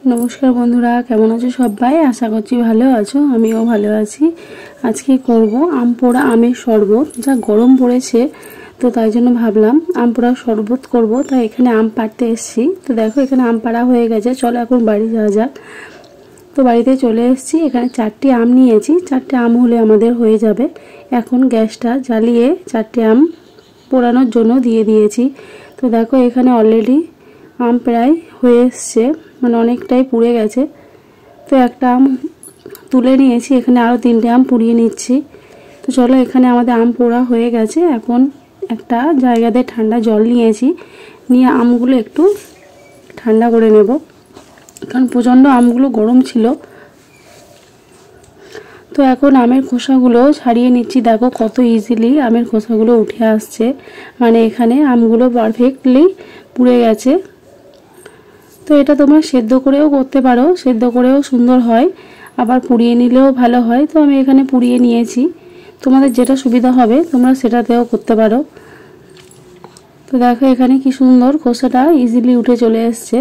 नमस्कार बंधुरा केमन आछो सबाई आशा करछि भालो आछो आमिও भालो आछि। आज के करब आम पोड़ा आमेर शरबत जा गरम पड़ेছে तो ताई जन्य भाबलाम आम पोड़ा शरबत करब। ताई एखाने आम पाड़ते एसेछि तो देखो एखाने आम पाड़ा हये गेছে। चलो এখন बाड़ी যাওয়া যাক। तो बाड़ीते चले एसेछि एखाने 4टी आम निয়েছি 4টে आम হলে আমাদের হয়ে যাবে। এখন গ্যাসটা জ্বালিয়ে 4টে आम পোড়ানোর জন্য দিয়ে দিয়েছি। তো দেখো এখানে অলরেডি आम प्राय হয়ে এসেছে মানে অনেকটাই পুড়ে গেছে। তো একটা আম তুলে নিয়েছি এখানে আরো 3টে আম পুড়িয়ে নিচ্ছি। তো চলো এখানে আমাদের আম পোড়া হয়ে গেছে। এখন একটা জায়গাতে ঠান্ডা জল নিয়েছি নিয়ে আমগুলো একটু ঠান্ডা করে নেব কারণ প্রচন্ড আমগুলো গরম ছিল। তো এখন আমের খোসাগুলো ছাড়িয়ে নিচ্ছি। দেখো কত ইজিলি আমের খোসাগুলো উঠে আসছে মানে এখানে আমগুলো পারফেক্টলি পুড়ে গেছে। তো এটা তোমরা সেদ্ধ করেও করতে পারো, সেদ্ধ করেও সুন্দর হয়, আবার পুড়িয়ে নিলেও ভালো হয়। তো আমি এখানে পুড়িয়ে নিয়েছি, তোমাদের যেটা সুবিধা হবে তোমরা সেটাতেও করতে পারো। তো দেখো এখানে কি সুন্দর খোসাটা ইজিলি উঠে চলে আসছে।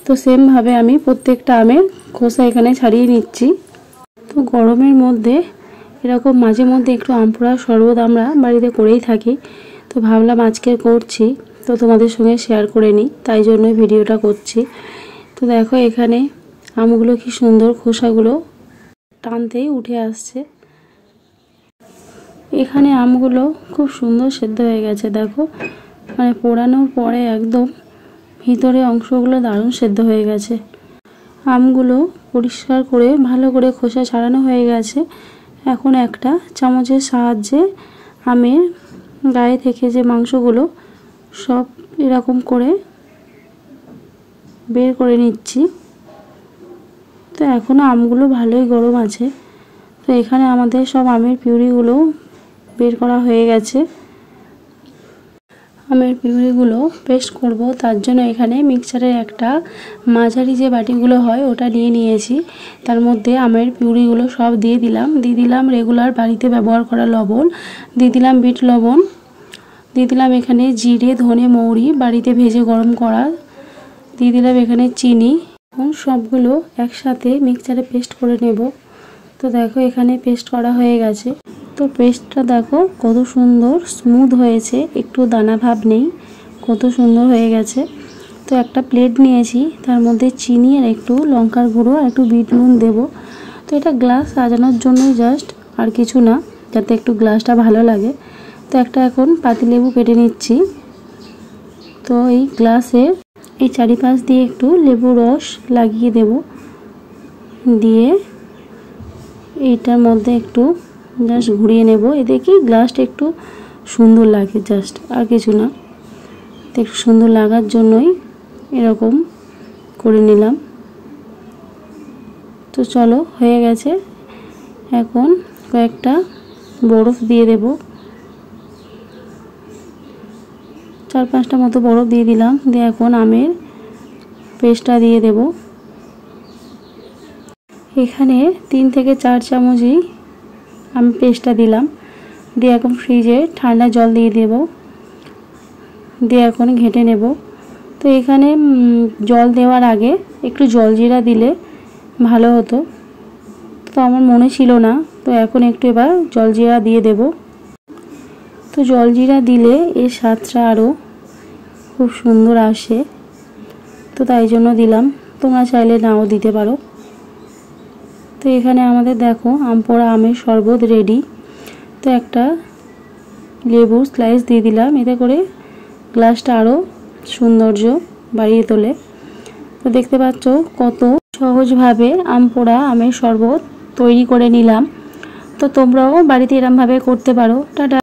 তো সেম ভাবে আমি প্রত্যেকটা আমের খোসা এখানে ছাড়িয়ে নিচ্ছি। তো গরমের মধ্যে এরকম মাঝে মধ্যে একটু আম পোড়ার শরবত আমরা বাড়িতে করেই থাকি। তো ভাবলাম আজকে করছি তো তোমাদের সঙ্গে শেয়ার করে নিই, তাই জন্য ভিডিওটা করছি। তো দেখো এখানে আমগুলো কি সুন্দর খোসাগুলো টানতেই উঠে আসছে। এখানে আমগুলো খুব সুন্দর সেদ্ধ হয়ে গেছে। দেখো মানে পোড়ানোর পরে একদম ভিতরে অংশগুলো দারুণ সেদ্ধ হয়ে গেছে। আমগুলো পরিষ্কার করে ভালো করে খোসা ছাড়ানো হয়ে গেছে। এখন একটা চামচের সাহায্যে আমের গায়ে থেকে যে মাংসগুলো সব এরকম করে বের করে নিচ্ছি। তো এখনো আমগুলো ভালোই গরম আছে। তো এখানে আমাদের সব আমের পিউরিগুলো বের করা হয়ে গেছে। আমের পিউরিগুলো পেস্ট করব, তার জন্য এখানে মিক্সচারের একটা মাঝারি যে বাটিগুলো হয় ওটা নিয়ে নিয়েছি। তার মধ্যে আমের পিউরিগুলো সব দিয়ে দিলাম রেগুলার বাড়িতে ব্যবহার করা লবণ, দিয়ে দিলাম বিট লবণ, দিয়ে দিলাম এখানে জিরে ধনে মৌরি বাড়িতে ভেজে গরম করা, দিয়ে দিলাম এখানে চিনি। এখন সবগুলো একসাথে মিক্সচারে পেস্ট করে নেব। তো দেখো এখানে পেস্ট করা হয়ে গেছে। তো পেস্টটা দেখো কত সুন্দর স্মুথ হয়েছে, একটু দানা ভাব নেই, কত সুন্দর হয়ে গেছে। তো একটা প্লেট নিয়েছি, তার মধ্যে চিনি আর একটু লঙ্কার গুঁড়ো আর একটু বিট নুন দেবো। তো এটা গ্লাস সাজানোর জন্যই জাস্ট, আর কিছু না, যাতে একটু গ্লাসটা ভালো লাগে। তো একটা এখন পাতিলেবু কেটে নিচ্ছি। তো এই গ্লাসে এই চারিপাশ দিয়ে একটু লেবু রস লাগিয়ে দেব, দিয়ে এইটার মধ্যে একটু জাস্ট ঘুরিয়ে নেব। এতে কি গ্লাসটা একটু সুন্দর লাগে, জাস্ট আর কিছু না। তো একটু সুন্দর লাগার জন্যই এরকম করে নিলাম। তো চলো হয়ে গেছে। এখন কয়েকটা বরফ দিয়ে দেব, 4-5টা মতো বরফ দিয়ে দিলাম। দিয়ে এখন আমের পেস্টটা দিয়ে দেব। এখানে 3 থেকে 4 চামচই আমি পেস্টটা দিলাম। দিয়ে এখন ফ্রিজে ঠান্ডা জল দিয়ে দেব, দিয়ে এখন ঘেঁটে নেব। তো এখানে জল দেওয়ার আগে একটু জলজিরা দিলে ভালো হতো, তো আমার মনে ছিল না। তো এখন একটু এবার জলজিরা দিয়ে দেব। তো জলজিরা দিলে এর স্বাদটা আরও খুব সুন্দর আসে, তো তাই জন্য দিলাম, তোমরা চাইলে নাও দিতে পারো। তো এখানে আমাদের দেখো আম পোড়া আমের শরবত রেডি। তো একটা লেবুর স্লাইস দিয়ে দিলাম, এতে করে গ্লাসটা আরও সৌন্দর্য বাড়িয়ে তোলে। তো দেখতে পাচ্ছ কত সহজভাবে আম পোড়া আমের শরবত তৈরি করে নিলাম। তো তোমরাও বাড়িতে এরমভাবে করতে পারো। টাটা।